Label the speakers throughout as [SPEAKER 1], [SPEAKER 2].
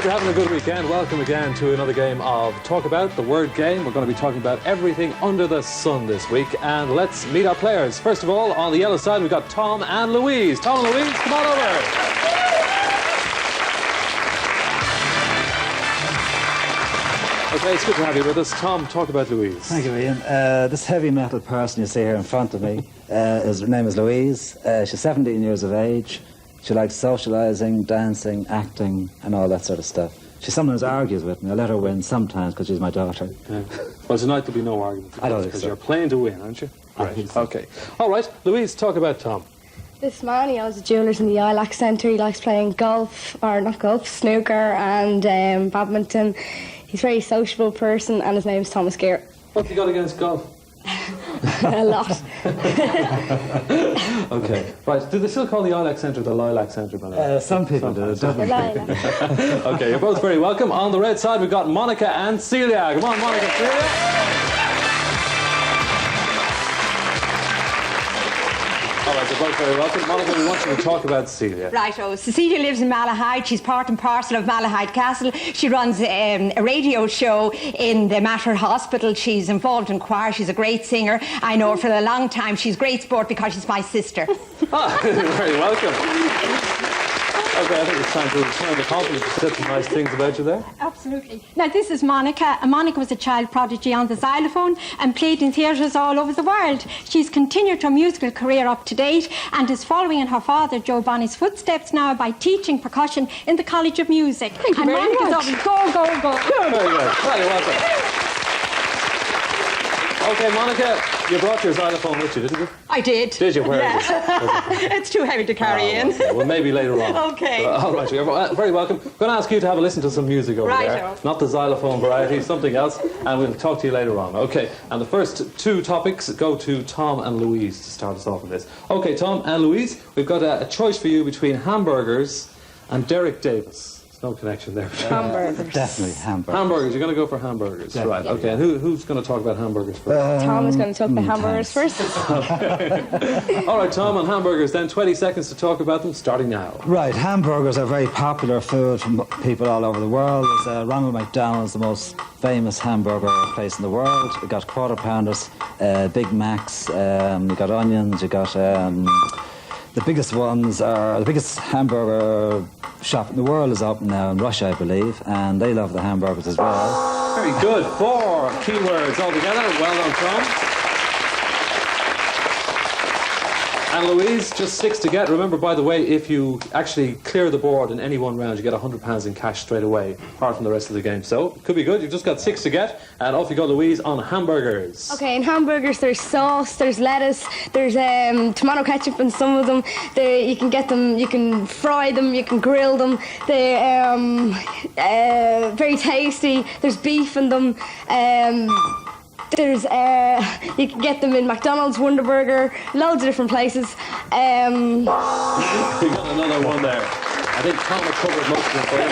[SPEAKER 1] you're having a good weekend, welcome again to another game of TalkAbout, the word game. We're going to be talking about everything under the sun this week, and let's meet our players. First of all, on the yellow side, we've got Tom and Louise. Tom and Louise, come on over. Okay, it's good to have you with us. Tom, talk about Louise.
[SPEAKER 2] Thank you, Ian. This heavy metal person you see here in front of me, her name is Louise. She's 17 years of age. She likes socialising, dancing, acting, and all that sort of stuff. She sometimes argues with me. I let her win sometimes because she's my daughter.
[SPEAKER 1] Yeah. Well, tonight there'll be no argument.
[SPEAKER 2] I don't think
[SPEAKER 1] because
[SPEAKER 2] so.
[SPEAKER 1] you're playing to win, aren't you?
[SPEAKER 2] I think so.
[SPEAKER 1] Okay. All right, Louise, talk about Tom.
[SPEAKER 3] This man, he owns a jewellers in the Ilac Centre. He likes playing golf, or not golf, snooker and badminton. He's a very sociable person, and his name is Thomas Gear.
[SPEAKER 1] What have you got against golf?
[SPEAKER 3] A lot.
[SPEAKER 1] Okay. Right, do they still call the Ilac Centre the Lilac Centre, by the way?
[SPEAKER 2] Some people do.
[SPEAKER 1] Okay, you're both very welcome. On the red side, we've got Monica and Celia. Come on, Monica, Celia. All right, you're both very welcome. Monica, we want you to talk about Celia.
[SPEAKER 4] Righto. Cecilia lives in Malahide. She's part and parcel of Malahide Castle. She runs a radio show in the Mater Hospital. She's involved in choir. She's a great singer. I know her for a long time. She's great sport because she's my sister.
[SPEAKER 1] Ah, you're very welcome. Okay, I think it's time to return the compliment. You said some nice things about you there.
[SPEAKER 5] Absolutely. Now, this is Monica. Monica was a child prodigy on the xylophone and played in theatres all over the world. She's continued her musical career up to date and is following in her father, Joe Bonnie's footsteps now by teaching percussion in the College of Music.
[SPEAKER 3] Thank you very
[SPEAKER 5] Monica's
[SPEAKER 3] much.
[SPEAKER 5] always go, go, go.
[SPEAKER 1] Very good. Very welcome. Okay, Monica, you brought your xylophone with you, didn't you?
[SPEAKER 4] I did.
[SPEAKER 1] Did you? Where is it?
[SPEAKER 4] It's too heavy to carry in.
[SPEAKER 1] Okay. Well, maybe later on.
[SPEAKER 4] Okay.
[SPEAKER 1] All right, you're very welcome. I'm going to ask you to have a listen to some music over there.
[SPEAKER 4] Righto.
[SPEAKER 1] Not the xylophone variety, something else, and we'll talk to you later on. Okay, and the first two topics go to Tom and Louise to start us off with this. Okay, Tom and Louise, we've got a choice for you between Hamburgers and Derek Davis. No connection there.
[SPEAKER 3] Hamburgers.
[SPEAKER 2] Definitely hamburgers.
[SPEAKER 1] Hamburgers, you're going to go for hamburgers.
[SPEAKER 2] Yeah.
[SPEAKER 1] Right, okay. And who's going to talk about hamburgers first?
[SPEAKER 3] Tom is going to talk about hamburgers
[SPEAKER 2] thanks.
[SPEAKER 3] first.
[SPEAKER 1] All right, Tom, on hamburgers then. 20 seconds to talk about them, starting now.
[SPEAKER 2] Right, hamburgers are very popular food from people all over the world. There's Ronald McDonald's, the most famous hamburger place in the world. We've got quarter pounders, Big Macs, you've got onions, you've got... the biggest ones are... The biggest hamburger shop in the world is open now in Russia, I believe, and they love the hamburgers as well.
[SPEAKER 1] Very good. 4 keywords altogether. Well done, Tom. And Louise, just 6 to get. Remember, by the way, if you actually clear the board in any one round, you get £100 in cash straight away, apart from the rest of the game. So, could be good. You've just got 6 to get. And off you go, Louise, on hamburgers.
[SPEAKER 3] Okay, in hamburgers there's sauce, there's lettuce, there's tomato ketchup in some of them. You can get them, you can fry them, you can grill them. They're very tasty. There's beef in them. There's you can get them in McDonald's, Wonder Burger, loads of different places.
[SPEAKER 1] You got another one there. I think Tom had covered most of them for you.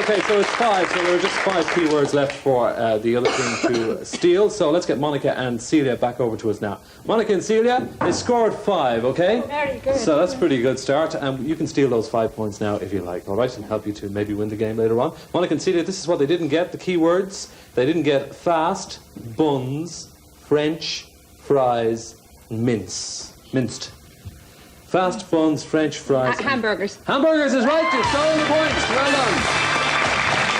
[SPEAKER 1] Okay, so it's 5, so there are just 5 keywords left for the other team to steal. So let's get Monica and Celia back over to us now. Monica and Celia, they scored 5, okay?
[SPEAKER 3] Very good.
[SPEAKER 1] So that's a pretty good start, and you can steal those 5 points now if you like, all right? And help you to maybe win the game later on. Monica and Celia, this is what they didn't get, the keywords. They didn't get fast, buns, French, fries, minced. Fast buns, French fries.
[SPEAKER 4] Hamburgers.
[SPEAKER 1] Hamburgers is right. You've stolen the points. Well done.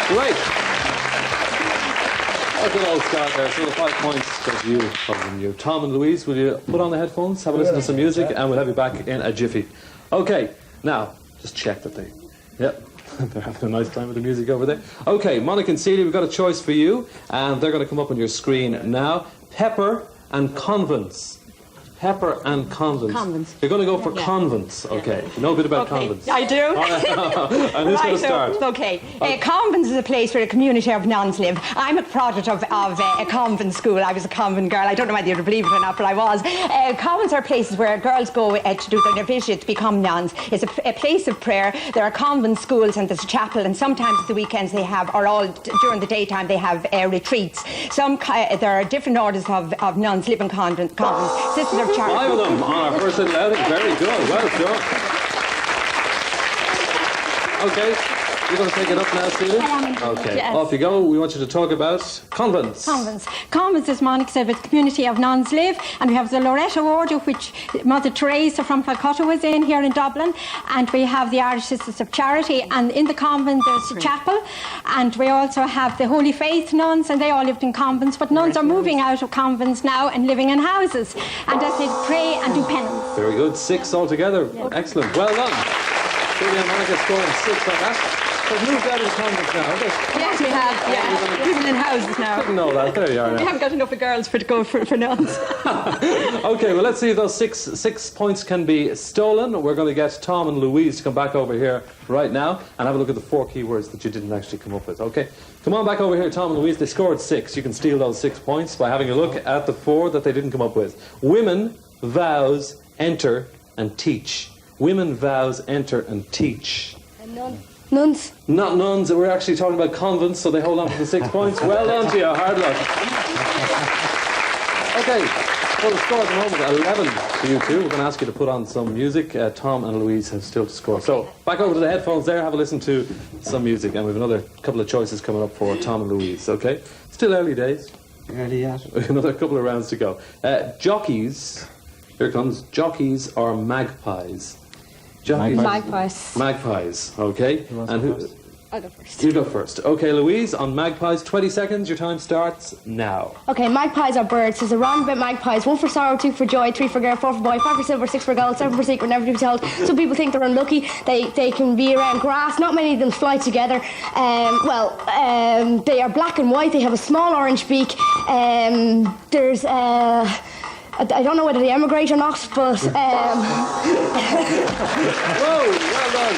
[SPEAKER 1] Great. A good old start there. So the 5 points goes to you, from you. Tom and Louise, will you put on the headphones, have a listen to some music, and we'll have you back in a jiffy. Okay. Now, just check that they... Yep. They're having a nice time with the music over there. Okay, Monica and Celia, we've got a choice for you, and they're going to come up on your screen now. Pepper and Convents. Pepper and Convents.
[SPEAKER 4] Convents.
[SPEAKER 1] You're going to go for Convents, okay. You know a bit about Convents.
[SPEAKER 4] I do.
[SPEAKER 1] And who's going to start?
[SPEAKER 4] Okay. Convents is a place where a community of nuns live. I'm a product of a convent school. I was a convent girl. I don't know whether you'd believe it or not, but I was. Convents are places where girls go to do their novitiate to become nuns. It's a place of prayer. There are convent schools and there's a chapel, and sometimes at the weekends they have, or all during the daytime they have retreats. There are different orders of nuns live in convents. Sisters of Charity.
[SPEAKER 1] 5 of them on our first little outing. Very good. Well done. Okay. You're going to take it up now, Celia?
[SPEAKER 5] I am.
[SPEAKER 1] Okay,
[SPEAKER 5] Yes.
[SPEAKER 1] off you go. We want you to talk about Convents.
[SPEAKER 5] Convents, as Monica said, where the community of nuns live, and we have the Loreto Order, which Mother Teresa from Calcutta was in here in Dublin, and we have the Irish Sisters of Charity, and in the convent there's a chapel, and we also have the Holy Faith nuns, and they all lived in convents, but nuns are moving out of convents now and living in houses, and as they pray and do penance.
[SPEAKER 1] Very good. 6 altogether. Excellent. Well done. Celia and Monica scoring 6 on that. They've moved out of the convents now, have they?
[SPEAKER 4] Yes, we have. Yeah, living in houses now.
[SPEAKER 1] Didn't know that. There you are
[SPEAKER 4] We
[SPEAKER 1] now.
[SPEAKER 4] haven't got enough of girls to go for nuns.
[SPEAKER 1] Okay, well, let's see if those six points can be stolen. We're going to get Tom and Louise to come back over here right now and have a look at the 4 keywords that you didn't actually come up with. Okay, come on back over here, Tom and Louise. They scored 6. You can steal those 6 points by having a look at the 4 that they didn't come up with. Women, vows, enter, and teach. Women, vows, enter, and teach.
[SPEAKER 3] And nuns.
[SPEAKER 1] Not nuns, we're actually talking about convents, so they hold on to the 6 points. Well done to you, hard luck. Okay, well, the score at the moment, 11 for you two. We're going to ask you to put on some music. Tom and Louise have still to score. So, back over to the headphones there, have a listen to some music, and we have another couple of choices coming up for Tom and Louise, okay? Still early days.
[SPEAKER 2] Early yet?
[SPEAKER 1] Another couple of rounds to go. Jockeys, here it comes, jockeys are magpies. Jockeys.
[SPEAKER 3] Magpies.
[SPEAKER 1] Magpies, okay. And who?
[SPEAKER 3] I'll go first.
[SPEAKER 1] You go first. Okay, Louise, on magpies, 20 seconds. Your time starts now.
[SPEAKER 3] Okay, magpies are birds. There's a rhyme about magpies. 1 for sorrow, 2 for joy, 3 for girl, 4 for boy, 5 for silver, 6 for gold, 7 for secret, never to be told. Some people think they're unlucky. They can be around grass. Not many of them fly together. They are black and white. They have a small orange beak. There's I don't know whether they emigrate or not, but
[SPEAKER 1] Whoa, well done.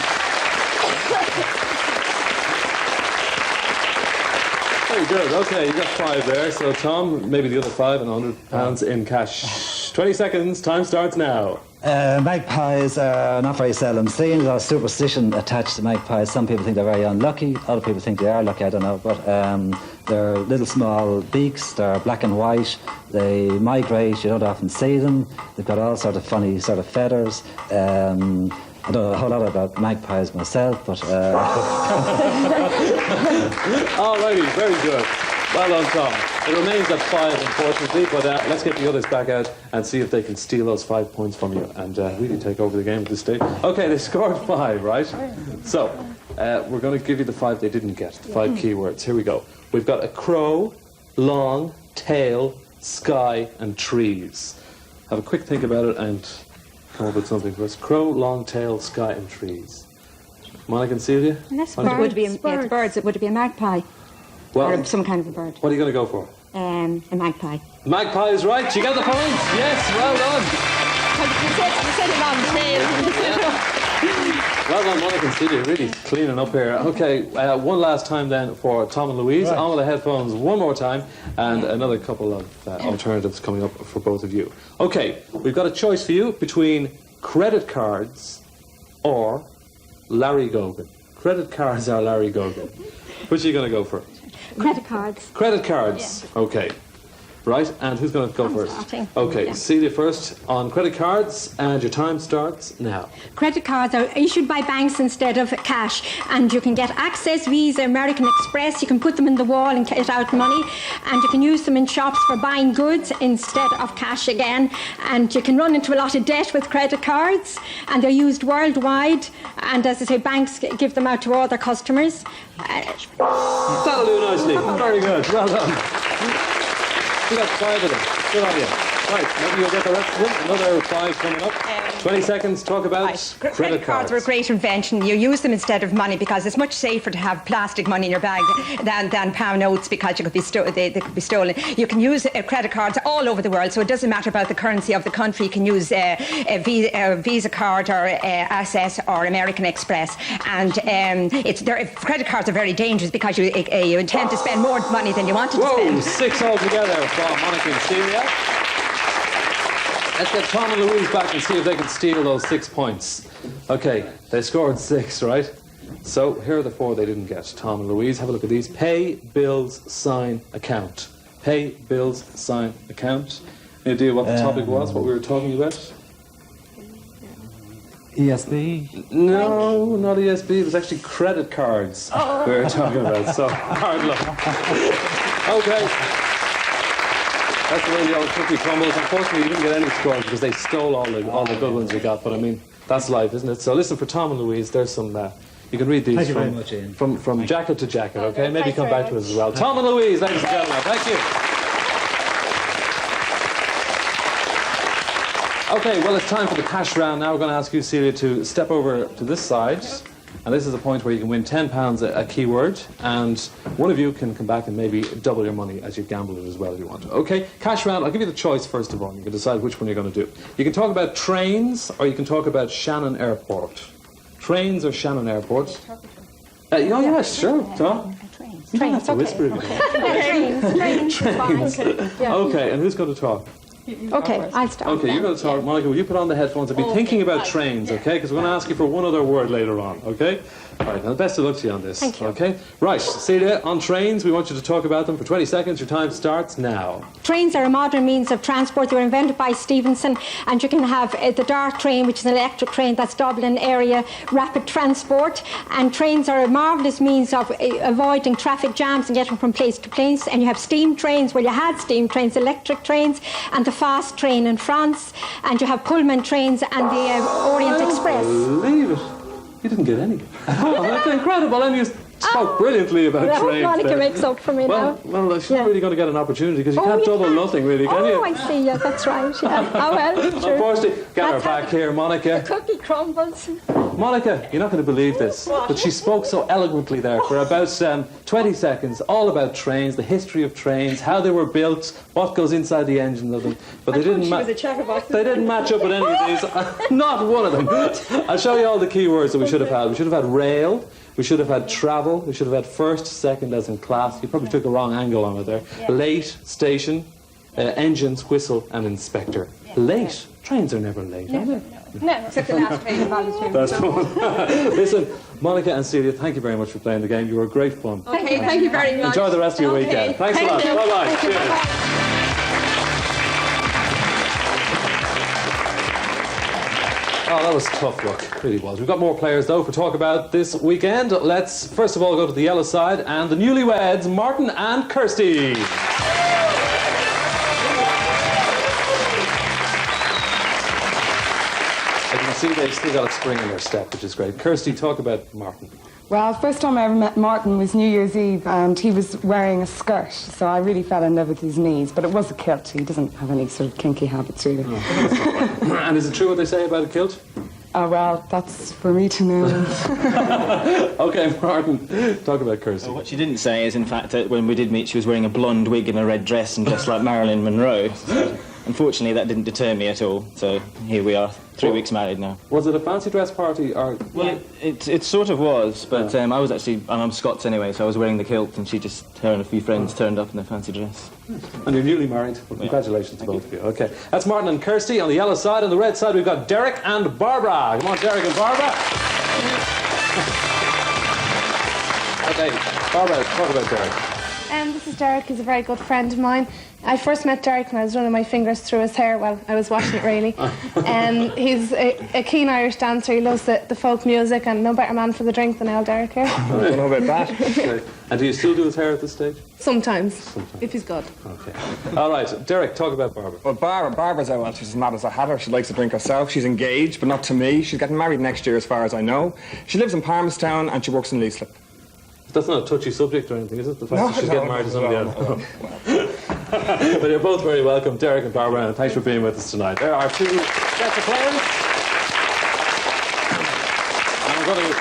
[SPEAKER 1] Very good. Okay, you got 5 there. So Tom, maybe the other 5 and £100 in cash. 20 seconds. Time starts now.
[SPEAKER 2] Magpies are not very seldom seen. There's a superstition attached to magpies. Some people think they're very unlucky. Other people think they are lucky. I don't know. But they're little small beaks. They're black and white. They migrate. You don't often see them. They've got all sort of funny sort of feathers. I don't know a whole lot about magpies myself, but...
[SPEAKER 1] Alrighty, very good. Well done, Tom. It remains at 5, unfortunately, but let's get the others back out and see if they can steal those 5 points from you and really take over the game at this stage. Okay, they scored 5, right? So, we're going to give you the 5 they didn't get, the 5 keywords. Here we go. We've got a crow, long, tail, sky, and trees. Have a quick think about it and come up with something for us. Crow, long, tail, sky, and trees. Monica and Celia?
[SPEAKER 5] That's
[SPEAKER 1] What do you-
[SPEAKER 4] Would it be it's birds? Would it be a magpie
[SPEAKER 1] Well,
[SPEAKER 4] or some kind of a bird?
[SPEAKER 1] what are you going to go for?
[SPEAKER 4] A magpie.
[SPEAKER 1] Magpie is right. You got the points. Yes, well done.
[SPEAKER 4] You said it on the tail.
[SPEAKER 1] Well done, Monica and Celia. Really cleaning up here. Okay, one last time then for Tom and Louise.
[SPEAKER 2] Right.
[SPEAKER 1] On with the headphones one more time, and another couple of alternatives coming up for both of you. Okay, we've got a choice for you between credit cards or Larry Gogan. Credit cards or Larry Gogan. Which are you going to go for?
[SPEAKER 5] Credit cards.
[SPEAKER 1] Credit cards. Okay. Right, and who's going to go first?
[SPEAKER 5] starting.
[SPEAKER 1] Okay,
[SPEAKER 5] Yeah.
[SPEAKER 1] Celia first on credit cards, and your time starts now.
[SPEAKER 5] Credit cards are issued by banks instead of cash, and you can get Access, Visa, American Express. You can put them in the wall and get out money, and you can use them in shops for buying goods instead of cash again. And you can run into a lot of debt with credit cards, and they're used worldwide. And as I say, banks give them out to all their customers.
[SPEAKER 1] That'll do nicely. Very good. Well done. You got 5 of them. Good on you. Right, maybe you'll get the rest of them. Another 5 coming up. 20 seconds, talk about
[SPEAKER 4] Credit cards were a great invention. You use them instead of money because it's much safer to have plastic money in your bag than pound notes because you could be they could be stolen. You can use credit cards all over the world, so it doesn't matter about the currency of the country. You can use a Visa card or Access or American Express. And credit cards are very dangerous because you intend to spend more money than you wanted to spend.
[SPEAKER 1] Whoa, 6 altogether from Monica and Celia. Let's get Tom and Louise back and see if they can steal those 6 points. Okay, they scored 6, right? So here are the 4 they didn't get. Tom and Louise, have a look at these. Pay, bills, sign, account. Pay, bills, sign, account. Any idea what the topic was, what we were talking about?
[SPEAKER 2] ESB?
[SPEAKER 1] No, not ESB. It was actually credit cards we were talking about. So, hard luck. Okay. That's the way the old cookie crumbles. Unfortunately, you didn't get any scores because they stole all the good ones you got. But I mean, that's life, isn't it? So listen, for Tom and Louise, there's some... you can read these
[SPEAKER 2] Thank you very much, Ian.
[SPEAKER 1] from jacket to jacket, okay? Maybe come back to us as well. Tom and Louise, ladies and gentlemen, thank you. Okay, well, it's time for the cash round now. We're going to ask you, Celia, to step over to this side. And this is a point where you can win £10 a keyword, and one of you can come back and maybe double your money as you gamble it as well if you want to. Okay, cash round, I'll give you the choice first of all. You can decide which one you're going to do. You can talk about trains, or you can talk about Shannon Airport. Trains or Shannon Airport? Yeah, sure, Tom. You don't have to whisper again. Trains. Okay, and who's going to talk?
[SPEAKER 5] Okay, I'll start.
[SPEAKER 1] Okay, you're going to talk. Monica, will you put on the headphones and be thinking about trains, okay? Because we're going to ask you for one other word later on, okay? All right, now best of luck to you on this.
[SPEAKER 5] Thank you.
[SPEAKER 1] Okay? Right, Celia, on trains, we want you to talk about them for 20 seconds. Your time starts now.
[SPEAKER 5] Trains are a modern means of transport. They were invented by Stevenson, and you can have the Dart train, which is an electric train, that's Dublin area rapid transport. And trains are a marvellous means of avoiding traffic jams and getting from place to place. And you have steam trains. Well, you had steam trains, electric trains, and the fast train in France. And you have Pullman trains and the Orient Express.
[SPEAKER 1] Believe it. You didn't get any. Oh, that's incredible. And you spoke brilliantly about trains.
[SPEAKER 5] Monica makes up for me now.
[SPEAKER 1] Well, she's not really going to get an opportunity because you can't double nothing, really, can you?
[SPEAKER 5] Oh, I see. Yeah, that's right. Yeah. Oh, well, sure.
[SPEAKER 1] Unfortunately, get her back here, Monica.
[SPEAKER 5] Cookie crumbles.
[SPEAKER 1] Monica, you're not going to believe this, but she spoke so eloquently there for about 20 seconds, all about trains, the history of trains, how they were built, what goes inside the engine of them. But they didn't match up with any of these. Not one of them. I'll show you all the key words that we should have had. We should have had rail. We should have had travel. We should have had first, second, as in class. You probably took a wrong angle on it there. Yeah. Late, station, engines, whistle, and inspector. Yeah. Late? Trains are never late, are they?
[SPEAKER 5] No, except the last train.
[SPEAKER 1] That's the one. Listen, Monica and Celia, thank you very much for playing the game. You were great fun.
[SPEAKER 5] Okay, thank you very much.
[SPEAKER 1] Enjoy the rest of your weekend. Thanks a lot. Bye-bye.
[SPEAKER 5] Cheers.
[SPEAKER 1] Oh, that was tough luck. It really was. We've got more players, though, for TalkAbout this weekend. Let's, first of all, go to the yellow side and the newlyweds, Martin and Kirsty. As you can see, they've still got a spring in their step, which is great. Kirsty, talk about Martin.
[SPEAKER 6] Well, first time I ever met Martin was New Year's Eve, and he was wearing a skirt, so I really fell in love with his knees. But it was a kilt. He doesn't have any sort of kinky habits, really.
[SPEAKER 1] Oh. And is it true what they say about a kilt?
[SPEAKER 6] Oh, well, that's for me to know.
[SPEAKER 1] Okay, Martin, talk about Kirsty.
[SPEAKER 7] Well, what she didn't say is, in fact, that when we did meet, she was wearing a blonde wig and a red dress and just like Marilyn Monroe. So, unfortunately, that didn't deter me at all. So here we are, 3 weeks married now.
[SPEAKER 1] Was it a fancy dress party? Or
[SPEAKER 7] well, it sort of was, but I was actually, and I'm Scots anyway, so I was wearing the kilt, and her and a few friends turned up in their fancy dress.
[SPEAKER 1] And you're newly married. Well, congratulations to both of you. Okay, that's Martin and Kirsty on the yellow side. On the red side, we've got Derek and Barbara. Come on, Derek and Barbara. Okay, Barbara, talk about Derek.
[SPEAKER 3] This is Derek. He's a very good friend of mine. I first met Derek when I was running my fingers through his hair. Well, I was washing it really. He's a keen Irish dancer. He loves the folk music, and no better man for the drink than old Derek here.
[SPEAKER 1] I don't know about that. Okay. And do you still do his hair at this stage?
[SPEAKER 3] Sometimes. If he's good.
[SPEAKER 1] Okay. All right, Derek, talk about Barbara.
[SPEAKER 8] Well, Barbara's out. She's mad as a hatter. She likes to drink herself. She's engaged, but not to me. She's getting married next year, as far as I know. She lives in Palmerstown, and she works in Leaslip.
[SPEAKER 1] That's not a touchy subject or anything, is it? The fact that she's getting married to somebody else. But you're both very welcome, Derek and Barbara, and thanks for being with us tonight. There are two sets of players. And I'm going to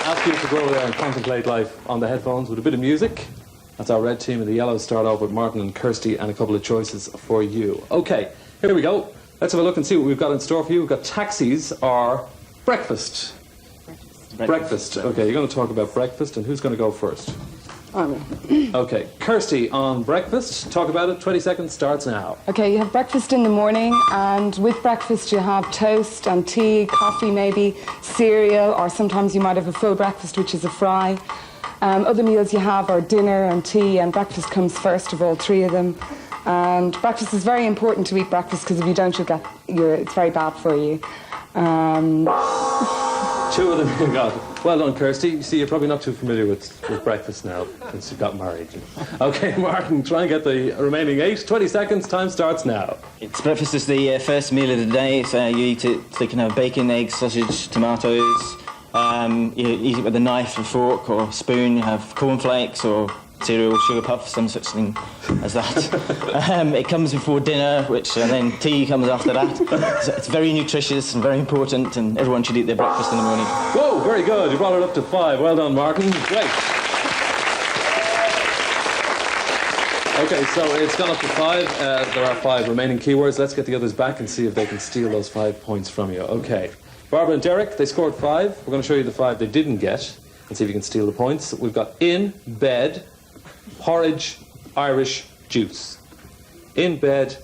[SPEAKER 1] ask you to go there and contemplate life on the headphones with a bit of music. That's our red team, and the yellows start off with Martin and Kirsty and a couple of choices for you. Okay, here we go. Let's have a look and see what we've got in store for you. We've got taxis or breakfast. Breakfast. Okay, you're going to talk about breakfast, and who's going to go first? Okay, Kirsty on breakfast. Talk about it. 20 seconds starts now.
[SPEAKER 6] Okay, you have breakfast in the morning, and with breakfast you have toast and tea, coffee maybe, cereal, or sometimes you might have a full breakfast, which is a fry. Other meals you have are dinner and tea, and breakfast comes first of all three of them. And breakfast is very important to eat breakfast, because if you don't, it's very bad for you.
[SPEAKER 1] Two of them you got. Well done, Kirsty. You see, you're probably not too familiar with breakfast now since you got married. Okay, Martin, try and get the remaining 8. 20 seconds, time starts now.
[SPEAKER 7] Breakfast is the first meal of the day. So you eat it, so you can have bacon, eggs, sausage, tomatoes. You eat it with a knife and fork or spoon. You have cornflakes or cereal, sugar puffs, some such thing as that. It comes before dinner, which and then tea comes after that. So it's very nutritious and very important, and everyone should eat their breakfast in the morning.
[SPEAKER 1] Whoa, very good. You brought it up to 5. Well done, Martin. Great. Okay, so it's gone up to 5. There are 5 remaining keywords. Let's get the others back and see if they can steal those 5 points from you. Okay. Barbara and Derek, they scored 5. We're going to show you the 5 they didn't get and see if you can steal the points. We've got in bed, porridge, Irish juice. In bed,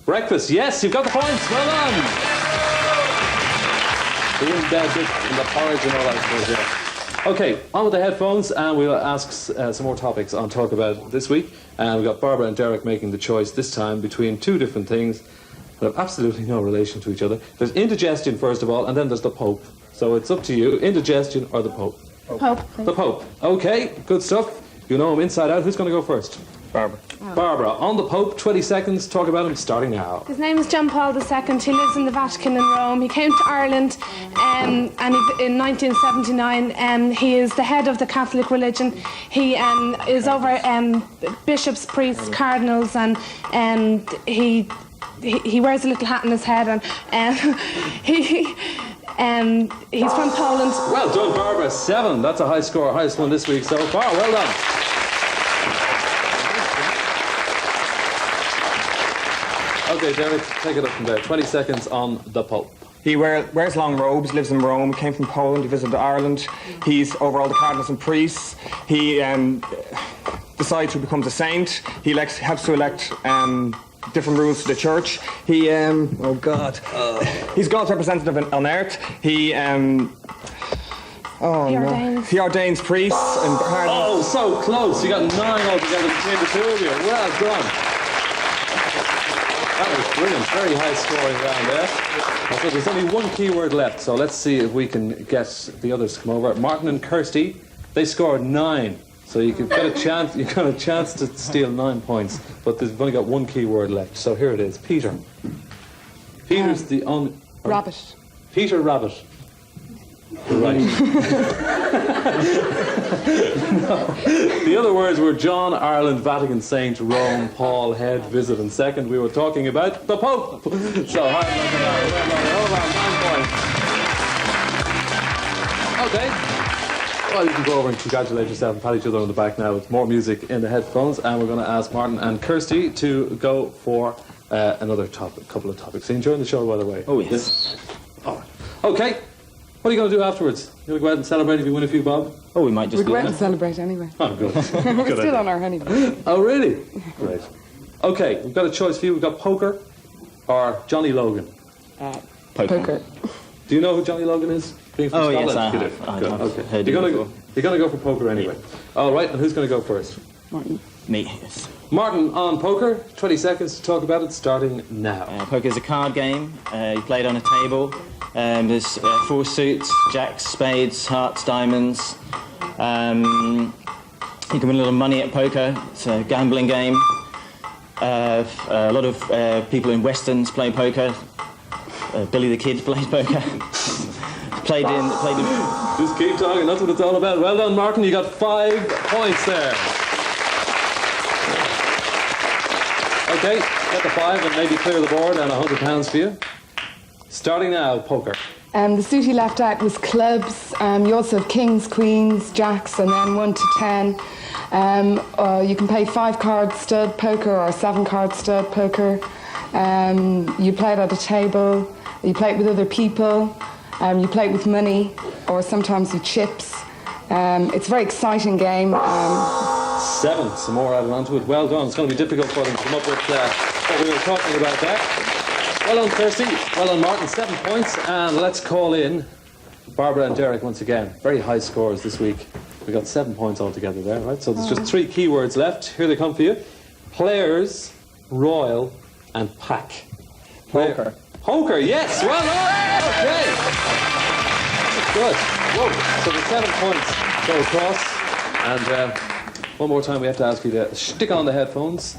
[SPEAKER 1] breakfast. Yes, you've got the points. Well done. The in bed and the porridge and all that goes there. Okay, on with the headphones, and we'll ask some more topics on TalkAbout this week. And we've got Barbara and Derek making the choice this time between 2 different things that have absolutely no relation to each other. There's indigestion, first of all, and then there's the Pope. So it's up to you, indigestion or the Pope.
[SPEAKER 3] Pope.
[SPEAKER 1] The Pope. Okay, good stuff. You know him inside out. Who's going to go first?
[SPEAKER 8] Barbara.
[SPEAKER 1] Barbara, on the Pope, 20 seconds. Talk about him starting now.
[SPEAKER 9] His name is John Paul II. He lives in the Vatican in Rome. He came to Ireland and in 1979. He is the head of the Catholic religion. He is over bishops, priests, cardinals, and he wears a little hat on his head, and he's from Poland.
[SPEAKER 1] Well done, Barbara. 7. That's a high score. Highest one this week so far. Well done. Okay, Derek, take it up from there. 20 seconds on the Pope.
[SPEAKER 8] He wears long robes, lives in Rome, came from Poland, he visited Ireland. He's over all the cardinals and priests. He decides who becomes a saint. He helps to elect different rules to the church. He, he's God's representative on earth. He ordains priests and cardinals.
[SPEAKER 1] Oh, so close. You got 9 altogether between the 2 of you. Well done. That was brilliant. Very high scoring round there. So there's only 1 keyword left, so let's see if we can get the others to come over. Martin and Kirsty, they scored 9. So you could get a chance. You got a chance to steal 9 points, but they've only got 1 keyword left. So here it is, Peter. Peter's the
[SPEAKER 6] Rabbit.
[SPEAKER 1] Peter Rabbit. Right. No. The other words were John, Ireland, Vatican Saint, Rome, Paul, Head, Visit, and Second. We were talking about the Pope. So high number. Okay. Well, you can go over and congratulate yourself and pat each other on the back now with more music in the headphones, and we're going to ask Martin and Kirsty to go for another couple of topics. Are you enjoying the show, by the way?
[SPEAKER 7] Oh, yes.
[SPEAKER 1] All right. Okay. What are you going to do afterwards? You going to go out and celebrate if you win a few bob?
[SPEAKER 7] Oh, we might just
[SPEAKER 6] We'd go out and celebrate anyway.
[SPEAKER 1] Oh, good.
[SPEAKER 6] We're still on our honeymoon.
[SPEAKER 1] Oh, really? Great. Okay, we've got a choice for you. We've got poker or Johnny Logan.
[SPEAKER 6] Poker.
[SPEAKER 1] Do you know who Johnny Logan is? Being from Scotland?
[SPEAKER 7] Yes, I
[SPEAKER 1] You do.
[SPEAKER 7] have. I
[SPEAKER 1] Good.
[SPEAKER 7] have
[SPEAKER 1] Okay.
[SPEAKER 7] heard
[SPEAKER 1] You're
[SPEAKER 7] it
[SPEAKER 1] going to go for poker anyway. All right, and who's going to go first?
[SPEAKER 6] Martin.
[SPEAKER 7] Me, yes.
[SPEAKER 1] Martin on poker. 20 seconds to talk about it, starting now.
[SPEAKER 7] Poker is a card game. You play it on a table. There's 4 suits, jacks, spades, hearts, diamonds. You can win a lot of money at poker. It's a gambling game. A lot of people in westerns play poker. Billy the Kid plays poker. played in.
[SPEAKER 1] Just keep talking, that's what it's all about. Well done, Martin, you got 5 points there. Okay, get the 5 and maybe clear the board and £100 for you. Starting now, poker.
[SPEAKER 6] The suit he left out was clubs. You also have kings, queens, jacks, and then 1 to 10. You can play 5-card stud poker or 7-card stud poker. You play it at a table. You play it with other people. You play it with money or sometimes with chips. It's a very exciting game.
[SPEAKER 1] 7, some more added onto it. Well done. It's going to be difficult for them to come up with what we were talking about there. Well done, Kirsty. Well done, Martin. 7 points. And let's call in Barbara and Derek once again. Very high scores this week. We got 7 points altogether there, right? So there's just 3 keywords left. Here they come for you. Players, royal, and pack.
[SPEAKER 8] Poker.
[SPEAKER 1] Poker, yes. Well done. Okay. Good. Whoa. So the 7 points go across. And one more time we have to ask you to stick on the headphones.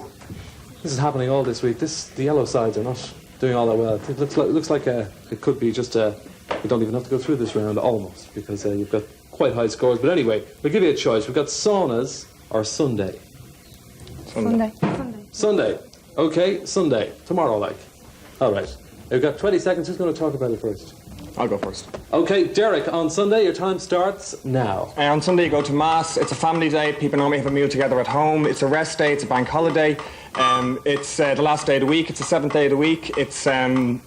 [SPEAKER 1] This is happening all this week. The yellow sides are not doing all that well. It looks like it could be just we don't even have to go through this round almost because you've got quite high scores. But anyway, we'll give you a choice. We've got saunas or Sunday. Sunday. Okay, Sunday. Tomorrow, like. All right. We've got 20 seconds. Who's going to talk about it first?
[SPEAKER 8] I'll go first.
[SPEAKER 1] Okay, Derek, on Sunday, your time starts now.
[SPEAKER 8] On Sunday, you go to Mass. It's a family day. People normally have a meal together at home. It's a rest day. It's a bank holiday. It's the last day of the week. It's the 7th day of the week. It's the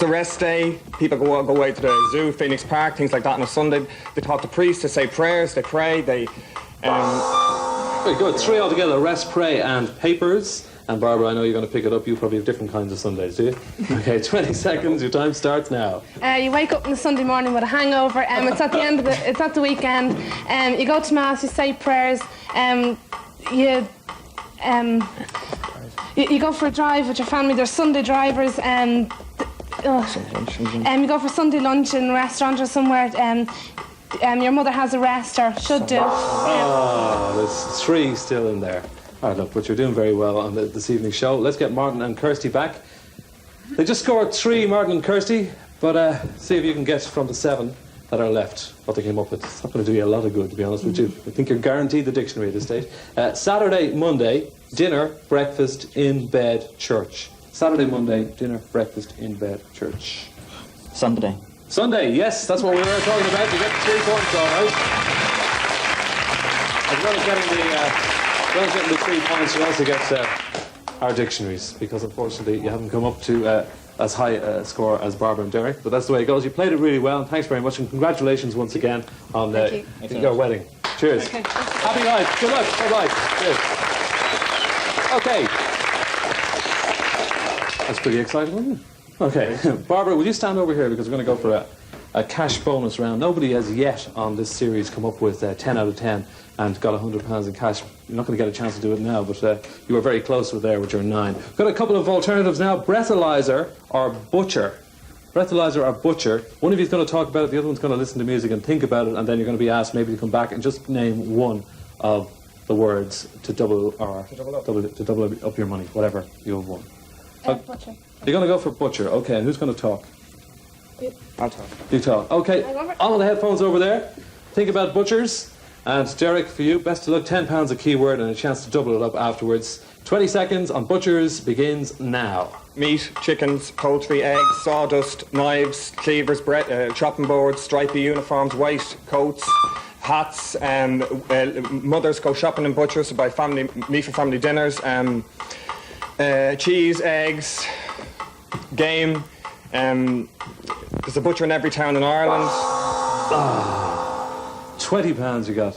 [SPEAKER 8] rest day. People go away to the zoo, Phoenix Park, things like that on a Sunday. They talk to priests. They say prayers. They pray. They.
[SPEAKER 1] Very good. 3 altogether: rest, pray, and papers. And Barbara, I know you're going to pick it up. You probably have different kinds of Sundays, do you? Okay, 20 seconds. Your time starts now.
[SPEAKER 9] You wake up on a Sunday morning with a hangover. It's at the end of it's at the weekend. You go to Mass. You say prayers. You go for a drive with your family. There's Sunday drivers. You go for Sunday lunch in a restaurant or somewhere. Your mother has a rest or should do.
[SPEAKER 1] There's 3 still in there. All right, look, but you're doing very well on this evening's show. Let's get Martin and Kirsty back. They just scored 3, Martin and Kirsty, but see if you can get from the 7 that are left what they came up with. It's not going to do you a lot of good, to be honest with you. I think you're guaranteed the dictionary at this stage. Saturday, Monday, dinner, breakfast, in bed, church. Saturday, Monday, dinner, breakfast, in bed, church.
[SPEAKER 7] Sunday.
[SPEAKER 1] Sunday, yes, that's what we were talking about. You get 3 points, all right. As well as getting the 3 points, you also get our dictionaries, because unfortunately you haven't come up to as high a score as Barbara and Derek, but that's the way it goes. You played it really well, and thanks very much, and congratulations once again on your wedding. Cheers. Okay. Happy night. Good luck. Bye-bye. Cheers. Okay. That's pretty exciting, wasn't it? Okay. Barbara, will you stand over here, because we're going to go for a cash bonus round. Nobody has yet on this series come up with 10 out of 10 and got £100 in cash. You're not going to get a chance to do it now, but you were very close with your 9. Got a couple of alternatives now. Breathalyzer or butcher. Breathalyzer or butcher. One of you is going to talk about it, the other one's going to listen to music and think about it, and then you're going to be asked maybe to come back and just name one of the words to double up your money, whatever you have won.
[SPEAKER 9] Butcher.
[SPEAKER 1] You're going to go for butcher. Okay, and who's going to talk?
[SPEAKER 8] I'll talk.
[SPEAKER 1] You talk. Okay, on the headphones over there. Think about butchers. And Derek, for you, best of luck. £10 a keyword and a chance to double it up afterwards. 20 seconds on butchers begins now.
[SPEAKER 8] Meat, chickens, poultry, eggs, sawdust, knives, cleavers, chopping boards, stripy uniforms, white coats, hats. Mothers go shopping in butchers to buy meat for family dinners. Cheese, eggs, game. There's a butcher in every town in Ireland.
[SPEAKER 1] £20 you got.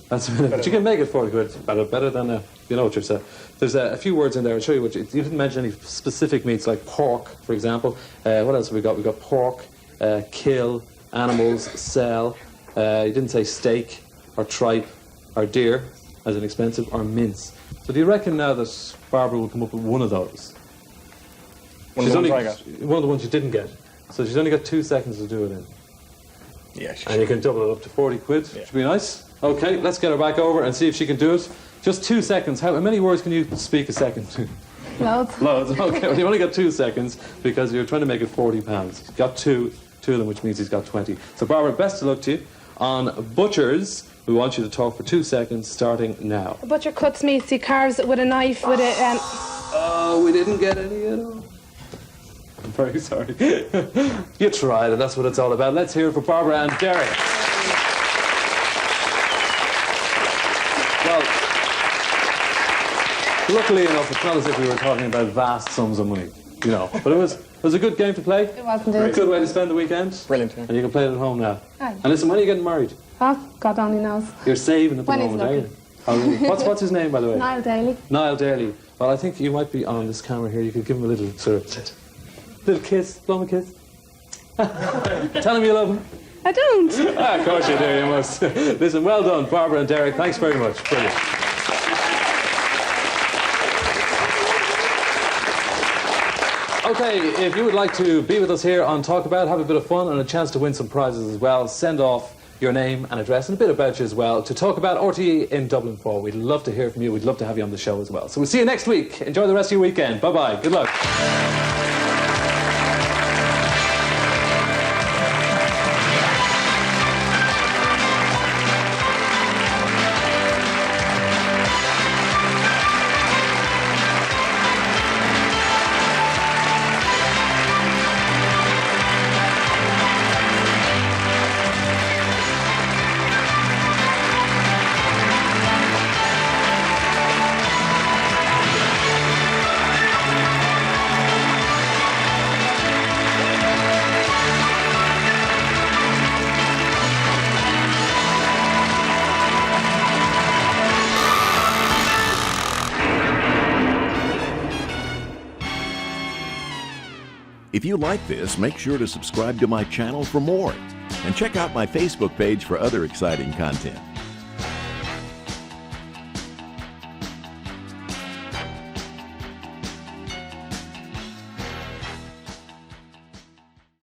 [SPEAKER 1] That's but you can make it 40 quid. Better than you know what you're saying. There's a few words in there. I'll show you what you didn't mention any specific meats like pork, for example. What else have we got? We've got pork, kill, animals, sell. You didn't say steak or tripe or deer as an expensive or mince. So do you reckon now that Barbara will come up with one of those?
[SPEAKER 8] One of the ones I got.
[SPEAKER 1] One of the ones you didn't get. So she's only got 2 seconds to do it in.
[SPEAKER 8] Yeah,
[SPEAKER 1] and you can double it up to 40 quid. Yeah. Should be nice. Okay, let's get her back over and see if she can do it. Just 2 seconds. How many words can you speak a second?
[SPEAKER 9] Loads.
[SPEAKER 1] Loads. Okay, well, you only got 2 seconds because you're trying to make it £40. Got two of them, which means he's got 20. So Barbara, best of luck to you. On butchers, we want you to talk for 2 seconds, starting now.
[SPEAKER 9] A butcher cuts meat, he carves it with a knife, with a...
[SPEAKER 1] Oh, we didn't get any at all. I'm very sorry. You tried, and that's what it's all about. Let's hear it for Barbara and Derek. Well, luckily enough, it's not as if we were talking about vast sums of money, you know. But it was a good game to play.
[SPEAKER 9] It was indeed.
[SPEAKER 1] A good way to spend the weekend.
[SPEAKER 8] Brilliant. Yeah.
[SPEAKER 1] And you can play it at home now.
[SPEAKER 9] Aye.
[SPEAKER 1] And listen, when are you getting married?
[SPEAKER 9] Oh, God only knows.
[SPEAKER 1] You're saving at the
[SPEAKER 9] When he's
[SPEAKER 1] moment, are you?
[SPEAKER 9] looking.
[SPEAKER 1] Oh, really? What's his name, by the way?
[SPEAKER 9] Niall Daly.
[SPEAKER 1] Niall Daly. Well, I think you might be on this camera here. You could give him a little sort of little kiss, blow him a kiss. Tell him you love him.
[SPEAKER 9] I don't.
[SPEAKER 1] Of course you do. You must. Listen, well done, Barbara and Derek. Thanks very much. Brilliant. Okay, if you would like to be with us here on TalkAbout, have a bit of fun and a chance to win some prizes as well, send off your name and address and a bit about you as well to TalkAbout RTE in Dublin 4. We'd love to hear from you. We'd love to have you on the show as well. So we'll see you next week. Enjoy the rest of your weekend. Bye-bye. Good luck.
[SPEAKER 10] If you like this, make sure to subscribe to my channel for more. And check out my Facebook page for other exciting content.